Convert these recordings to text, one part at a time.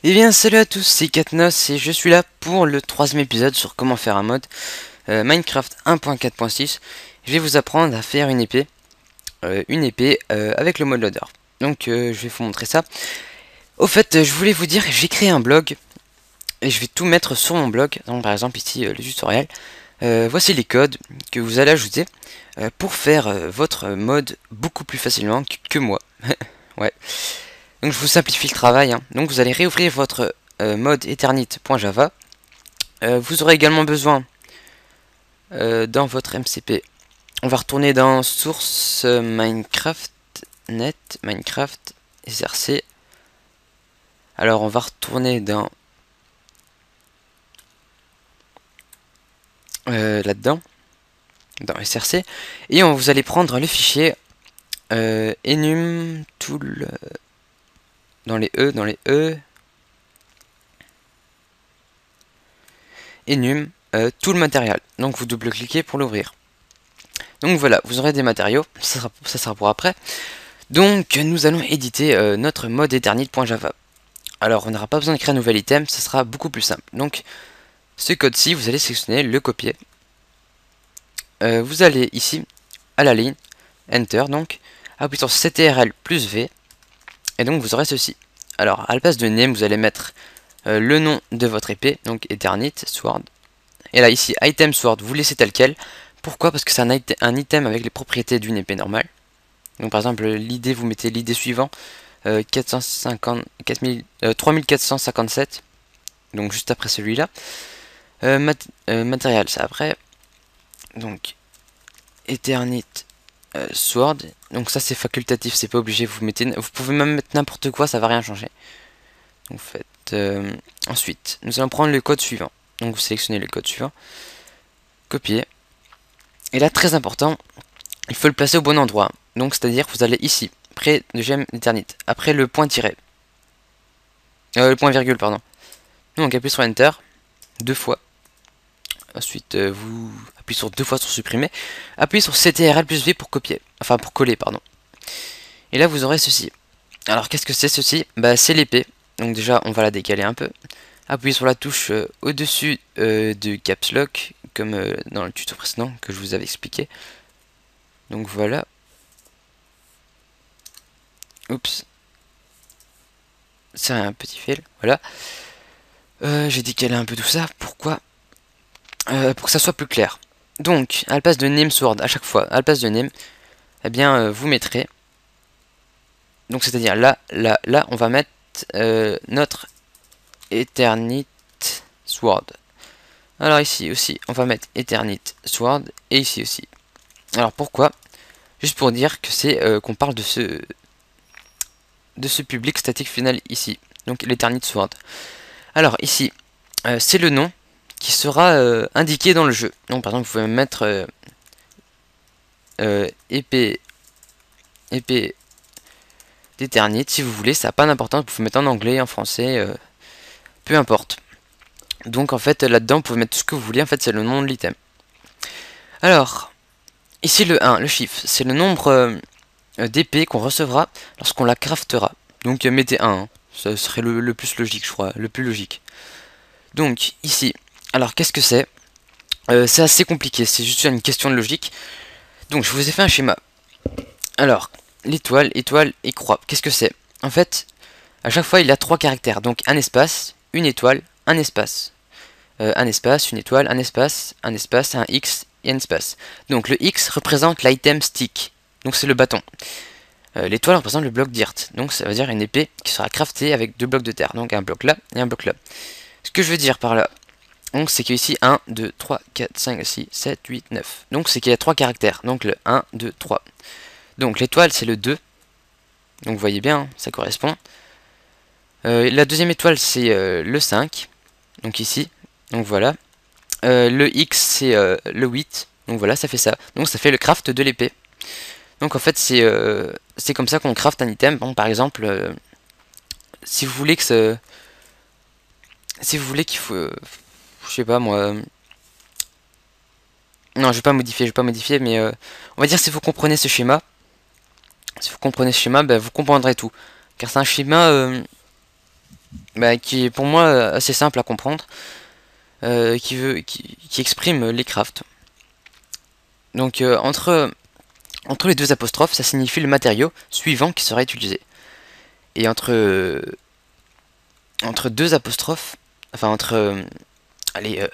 Eh bien salut à tous, c'est Katnos et je suis là pour le troisième épisode sur comment faire un mode Minecraft 1.4.6. Je vais vous apprendre à faire une épée avec le mode loader. Donc je vais vous montrer ça. Au fait, je voulais vous dire, j'ai créé un blog et je vais tout mettre sur mon blog. Donc par exemple ici le tutoriel. Voici les codes que vous allez ajouter pour faire votre mode beaucoup plus facilement que moi. Ouais. Donc je vous simplifie le travail, hein. Donc vous allez réouvrir votre mode eternit.java. Vous aurez également besoin dans votre MCP. On va retourner dans source Minecraft net Minecraft src. Alors on va retourner dans là-dedans dans src et vous allez prendre le fichier enum tool dans les E enum tool matériel. Donc vous double-cliquez pour l'ouvrir. Donc voilà, vous aurez des matériaux, ça sera pour après. Donc nous allons éditer notre mode eternit.java. Alors on n'aura pas besoin de créer un nouvel item, ça sera beaucoup plus simple. Donc ce code-ci, vous allez sélectionner, le copier. Vous allez ici à la ligne, Enter, donc appuyez sur CTRL plus V, et donc vous aurez ceci. Alors à la place de name, vous allez mettre le nom de votre épée, donc Eternit Sword. Et là ici, item sword, vous laissez tel quel. Pourquoi? Parce que c'est un item avec les propriétés d'une épée normale. Donc par exemple, l'idée, vous mettez l'idée suivant, 3457, donc juste après celui-là. Matériel, c'est après. Donc, Eternit Sword. Donc ça c'est facultatif, c'est pas obligé. Vous pouvez même mettre n'importe quoi, ça va rien changer. Donc faites. Ensuite, nous allons prendre le code suivant. Donc vous sélectionnez le code suivant, copier. Et là, très important, il faut le placer au bon endroit. Donc c'est-à-dire que vous allez ici, près de gem Eternit, après le point tiré. Le point virgule, pardon. Donc appuyez sur Enter, deux fois. Ensuite, vous appuyez sur deux fois sur supprimer. Appuyez sur CTRL plus V pour copier. Enfin, pour coller, pardon. Et là, vous aurez ceci. Alors, qu'est-ce que c'est ceci? Bah, c'est l'épée. Donc déjà, on va la décaler un peu. Appuyez sur la touche au-dessus de Caps Lock, comme dans le tuto précédent que je vous avais expliqué. Donc voilà. Oups. C'est un petit fil. Voilà. J'ai décalé un peu tout ça. Pourquoi? Pour que ça soit plus clair. Donc, à la place de name sword, à chaque fois, à la place de name, eh bien, vous mettrez. Donc, c'est-à-dire là, on va mettre notre Eternit Sword. Alors ici aussi, on va mettre Eternit Sword et ici aussi. Alors pourquoi? Juste pour dire que c'est qu'on parle de ce public statique final ici. Donc l'Eternit Sword. Alors ici, c'est le nom qui sera indiqué dans le jeu. Donc par exemple, vous pouvez mettre épée d'Eternit si vous voulez, ça n'a pas d'importance, vous pouvez mettre en anglais, en français, peu importe. Donc en fait là-dedans vous pouvez mettre tout ce que vous voulez, en fait c'est le nom de l'item. Alors, ici le 1, le chiffre, c'est le nombre d'épées qu'on recevra lorsqu'on la craftera. Donc mettez 1, hein. Ça serait le plus logique je crois, le plus logique. Donc ici, alors qu'est-ce que c'est? C'est assez compliqué, c'est juste une question de logique. Donc je vous ai fait un schéma. Alors, l'étoile, étoile et croix, qu'est-ce que c'est? En fait, à chaque fois il y a 3 caractères, donc un espace, une étoile, un espace. Un espace, une étoile, un espace, un X et un espace. Donc le X représente l'item stick, donc c'est le bâton. L'étoile représente le bloc dirt, donc ça veut dire une épée qui sera craftée avec 2 blocs de terre, donc un bloc là et un bloc là. Ce que je veux dire par là, donc c'est qu'ici 1, 2, 3, 4, 5, 6, 7, 8, 9. Donc c'est qu'il y a 3 caractères, donc le 1, 2, 3. Donc l'étoile c'est le 2, donc vous voyez bien, ça correspond. La deuxième étoile c'est le 5, donc ici, donc voilà. Le X c'est le 8, donc voilà, ça fait ça. Donc ça fait le craft de l'épée. Donc en fait c'est comme ça qu'on craft un item. Bon, par exemple, si vous voulez que si vous voulez qu'il faut, je sais pas moi. Non, je vais pas modifier, mais on va dire si vous comprenez ce schéma, ben, vous comprendrez tout. Car c'est un schéma qui est pour moi assez simple à comprendre, qui exprime les crafts. Donc entre les deux apostrophes, ça signifie le matériau suivant qui sera utilisé. Et entre deux apostrophes, enfin allez,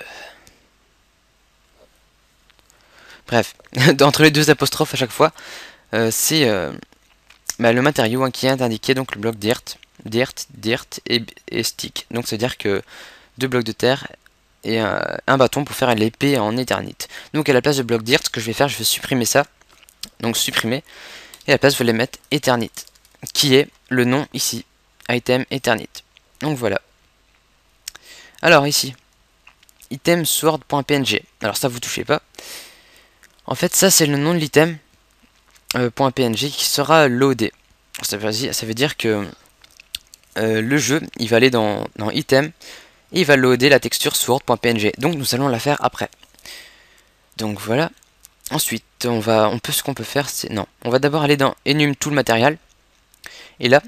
bref, entre les deux apostrophes à chaque fois, c'est le matériau qui est indiqué, donc le bloc dirt, et stick. Donc c'est à dire que deux blocs de terre et un bâton pour faire l'épée en éternite. Donc à la place de bloc dirt, ce que je vais faire, je vais supprimer ça. Donc supprimer. Et à la place, je vais les mettre éternite, qui est le nom ici. Item éternite. Donc voilà. Alors ici, item sword.png. Alors ça, vous touchez pas. En fait, ça, c'est le nom de l'item .png qui sera loadé. Ça veut dire que le jeu, il va aller dans item et il va loader la texture sword.png. Donc nous allons la faire après. Donc voilà. Ensuite, ce qu'on peut faire, c'est non. On va d'abord aller dans Enum Tool Material. Et là,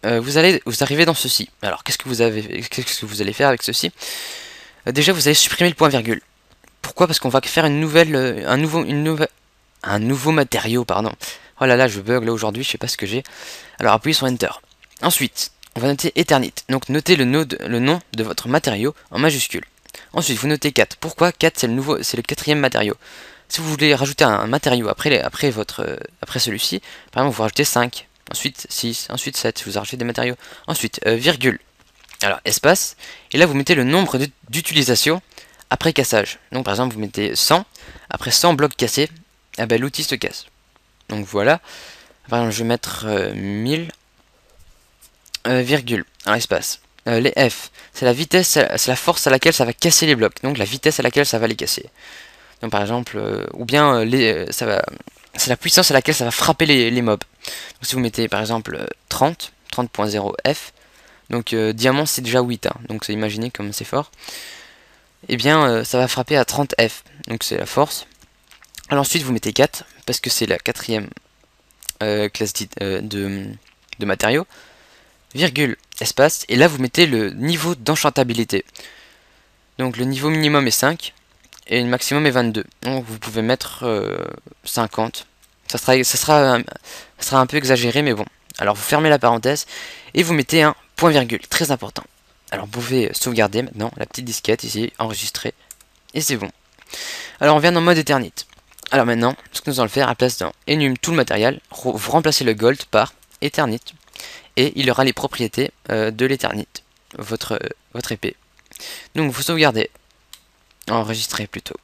vous arrivez dans ceci. Alors, qu'est-ce que vous allez faire avec ceci? Déjà, vous allez supprimer le point virgule. Pourquoi? Parce qu'on va faire un nouveau matériau, pardon. Oh là là, je bug là aujourd'hui, je sais pas ce que j'ai. Alors, appuyez sur Enter. Ensuite, on va noter Eternite. Donc, notez le nom de votre matériau en majuscule. Ensuite, vous notez 4. Pourquoi 4? C'est le quatrième matériau. Si vous voulez rajouter un matériau après celui-ci, par exemple, vous rajoutez 5, ensuite 6, ensuite 7, vous rajoutez des matériaux. Ensuite, virgule. Alors, espace. Et là, vous mettez le nombre d'utilisations après cassage. Donc, par exemple, vous mettez 100. Après 100 blocs cassés, l'outil se casse. Donc, voilà. Par exemple, je vais mettre 1000, virgule. Alors, espace. Les F, c'est la vitesse, c'est la force à laquelle ça va casser les blocs. Donc, la vitesse à laquelle ça va les casser. Donc par exemple, c'est la puissance à laquelle ça va frapper les mobs. Donc si vous mettez par exemple 30.0 F, donc diamant c'est déjà 8, hein, donc c'est imaginez comme c'est fort. Et bien ça va frapper à 30 F, donc c'est la force. Alors ensuite vous mettez 4, parce que c'est la quatrième classe de matériaux, virgule, espace, et là vous mettez le niveau d'enchantabilité. Donc le niveau minimum est 5. Et le maximum est 22. Donc vous pouvez mettre 50. Ça sera un peu exagéré, mais bon. Alors vous fermez la parenthèse et vous mettez un point virgule, très important. Alors vous pouvez sauvegarder maintenant la petite disquette ici, enregistrer, et c'est bon. Alors on vient dans mode éternite. Alors maintenant, ce que nous allons faire, à la place d'un Enum Tool Material, vous remplacez le gold par éternite, et il aura les propriétés de l'éternite, votre épée. Donc vous sauvegardez. Enregistrer plutôt.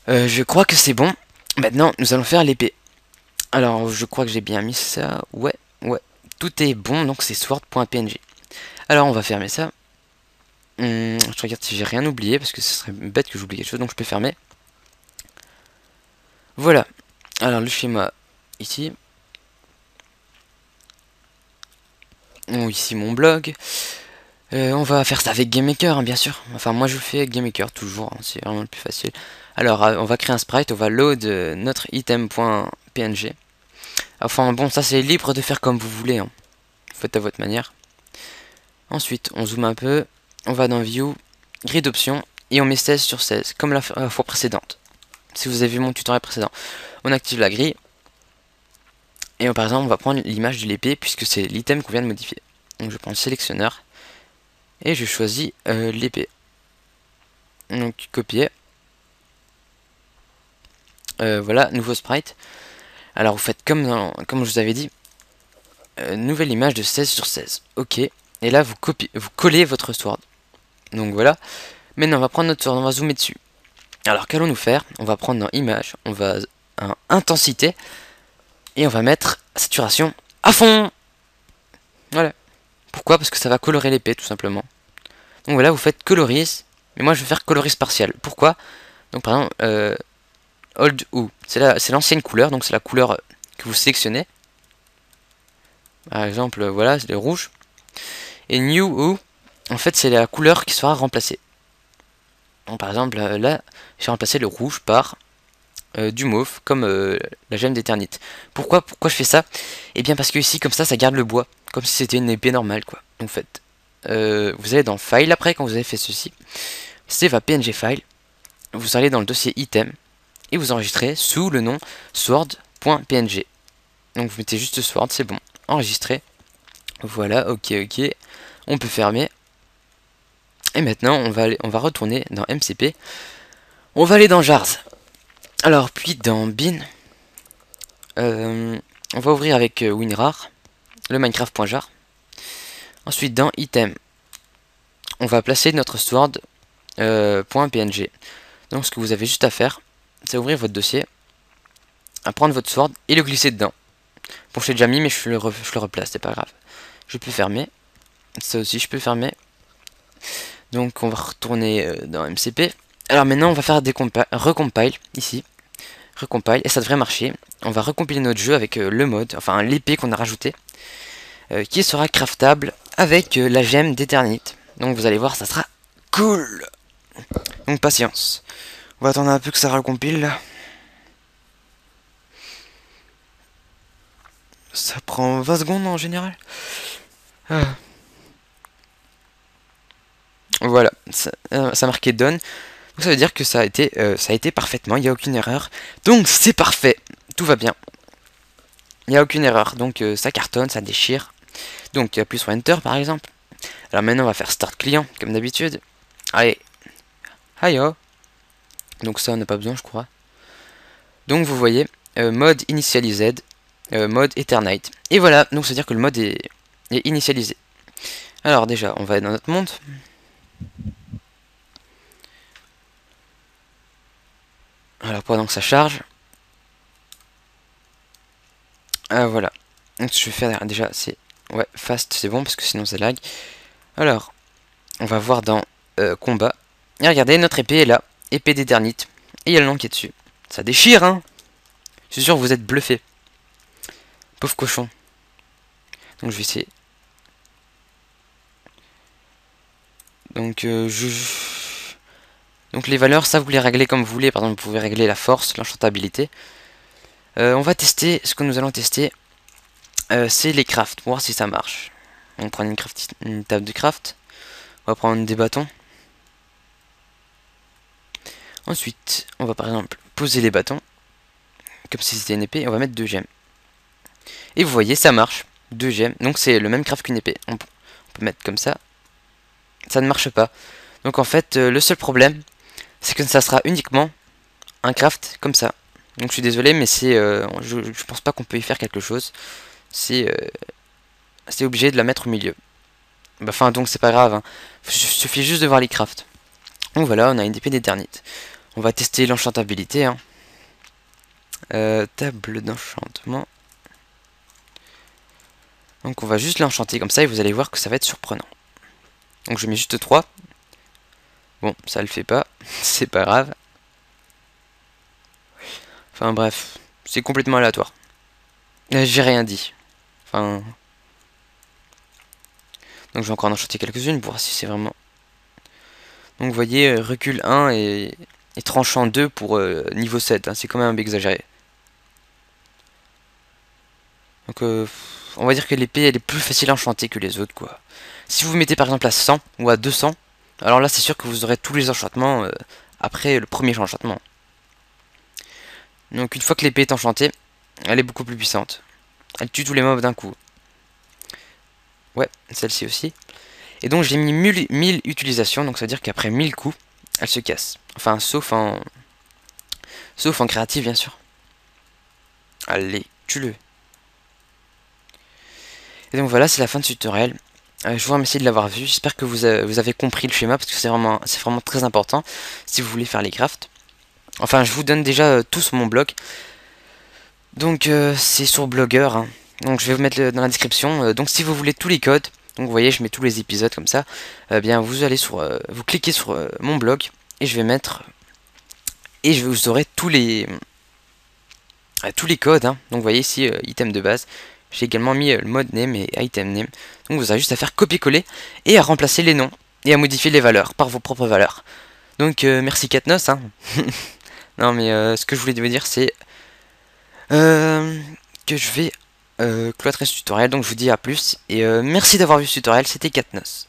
Je crois que c'est bon. Maintenant, nous allons faire l'épée. Alors, je crois que j'ai bien mis ça. Ouais. Tout est bon, donc c'est sword.png. Alors, on va fermer ça. Je regarde si j'ai rien oublié, parce que ce serait bête que j'oublie quelque chose, donc je peux fermer. Voilà. Alors, le schéma, ici. Ici, mon blog. On va faire ça avec GameMaker, hein, bien sûr. Enfin, moi je le fais avec GameMaker, toujours, hein, c'est vraiment le plus facile. Alors, on va créer un sprite, on va load notre item.png. Enfin, bon, ça c'est libre de faire comme vous voulez, hein. Faites à votre manière. Ensuite, on zoome un peu, on va dans View, grille d'options, et on met 16 sur 16, comme la fois précédente. Si vous avez vu mon tutoriel précédent. On active la grille, et par exemple, on va prendre l'image de l'épée, puisque c'est l'item qu'on vient de modifier. Donc je prends le sélectionneur, et je choisis l'épée. Donc copier. Voilà, nouveau sprite. Alors vous faites comme je vous avais dit. Nouvelle image de 16 sur 16. Ok. Et là vous collez votre sword. Donc voilà. Maintenant on va prendre notre sword, on va zoomer dessus. Alors qu'allons-nous faire? On va prendre dans image, on va en intensité. Et on va mettre saturation à fond. Voilà. Pourquoi? Parce que ça va colorer l'épée tout simplement. Donc voilà, vous faites colorise. Mais moi je vais faire colorise partielle. Pourquoi? Donc par exemple, Old Ou, c'est l'ancienne couleur, donc c'est la couleur que vous sélectionnez. Par exemple, voilà, c'est le rouge. Et New Ou, en fait, c'est la couleur qui sera remplacée. Donc par exemple, là, j'ai remplacé le rouge par du mauve, comme la gemme d'éternite. Pourquoi je fais ça? Eh bien parce que ici, comme ça garde le bois, comme si c'était une épée normale, quoi. Donc faites vous allez dans File après, quand vous avez fait ceci. Save a PNG file. Vous allez dans le dossier item et vous enregistrez sous le nom sword.png. Donc vous mettez juste sword, c'est bon. Enregistré. Voilà, ok. On peut fermer. Et maintenant, on va retourner dans MCP. On va aller dans jars. Alors, puis dans bin. On va ouvrir avec WinRAR, le Minecraft.jar. Ensuite, dans item, on va placer notre sword .png. Donc, ce que vous avez juste à faire, c'est ouvrir votre dossier, à prendre votre sword et le glisser dedans. Bon, je l'ai déjà mis, mais je le replace, c'est pas grave. Je peux fermer. Ça aussi, je peux fermer. Donc, on va retourner dans MCP. Alors maintenant, on va faire des recompile ici. Recompile, et ça devrait marcher. On va recompiler notre jeu avec le mode, enfin l'épée qu'on a rajouté, qui sera craftable avec la gemme d'éternite. Donc vous allez voir, ça sera cool. Donc patience. On va attendre un peu que ça recompile là. Ça prend 20 secondes en général. Voilà, ça marquait done. Donc ça veut dire que ça a été parfaitement, il n'y a aucune erreur. Donc c'est parfait, tout va bien. Il n'y a aucune erreur, donc ça cartonne, ça déchire. Donc tu appuies sur Enter par exemple. Alors maintenant on va faire Start client, comme d'habitude. Allez, hi oh. Donc ça on n'a pas besoin je crois. Donc vous voyez, mode initialised, mode Eternite. Et voilà, donc c'est à dire que le mode est initialisé. Alors déjà, on va aller dans notre monde. Alors pendant que ça charge. Voilà. Donc ce que je vais faire déjà c'est... Ouais, fast c'est bon parce que sinon ça lag. Alors, on va voir dans combat. Et regardez, notre épée est là. Épée d'éternite. Et il y a le nom qui est dessus. Ça déchire hein. Je suis sûr que vous êtes bluffé. Pauvre cochon. Donc je vais essayer. Donc Donc les valeurs, ça vous les réglez comme vous voulez. Par exemple, vous pouvez régler la force, l'enchantabilité. On va tester, ce que nous allons tester, c'est les crafts, pour voir si ça marche. On prend une table de craft. On va prendre des bâtons. Ensuite, on va par exemple poser les bâtons. Comme si c'était une épée. Et on va mettre 2 gemmes. Et vous voyez, ça marche. 2 gemmes. Donc c'est le même craft qu'une épée. On peut mettre comme ça. Ça ne marche pas. Donc en fait, le seul problème, c'est que ça sera uniquement un craft comme ça. Donc je suis désolé, mais c'est, je pense pas qu'on peut y faire quelque chose. C'est obligé de la mettre au milieu. Enfin, donc c'est pas grave. Hein. Il suffit juste de voir les crafts. Donc voilà, on a une épée d'éternite. On va tester l'enchantabilité. Hein. Table d'enchantement. Donc on va juste l'enchanter comme ça et vous allez voir que ça va être surprenant. Donc je mets juste 3. Bon, ça le fait pas. C'est pas grave. Enfin bref, c'est complètement aléatoire. J'ai rien dit. Enfin... Donc je vais encore en enchanter quelques-unes pour voir si c'est vraiment... Donc vous voyez, recul 1 et tranchant 2 pour niveau 7. Hein, c'est quand même un peu exagéré. Donc on va dire que l'épée elle est plus facile à enchanter que les autres quoi. Si vous mettez par exemple à 100 ou à 200, alors là c'est sûr que vous aurez tous les enchantements après le premier enchantement. Donc une fois que l'épée est enchantée, elle est beaucoup plus puissante. Elle tue tous les mobs d'un coup. Ouais, celle-ci aussi. Et donc j'ai mis 1000 utilisations, donc ça veut dire qu'après 1000 coups, elle se casse. Enfin, sauf en créatif, bien sûr. Allez, tue-le. Et donc voilà, c'est la fin de ce tutoriel. Je vous remercie de l'avoir vu. J'espère que vous avez compris le schéma, parce que c'est vraiment très important si vous voulez faire les crafts. Enfin, je vous donne déjà tout sur mon blog. Donc c'est sur Blogger. Hein. Donc je vais vous mettre dans la description. Donc si vous voulez tous les codes, donc vous voyez, je mets tous les épisodes comme ça. Bien, vous allez vous cliquez sur mon blog et je vais mettre et vous aurez tous les codes. Hein. Donc vous voyez ici item de base. J'ai également mis le mode name et item name. Donc vous avez juste à faire copier-coller et à remplacer les noms et à modifier les valeurs par vos propres valeurs. Donc merci Katnos. Hein. Non mais ce que je voulais vous dire c'est que je vais cloîtrer ce tutoriel. Donc je vous dis à plus et merci d'avoir vu ce tutoriel. C'était Katnos.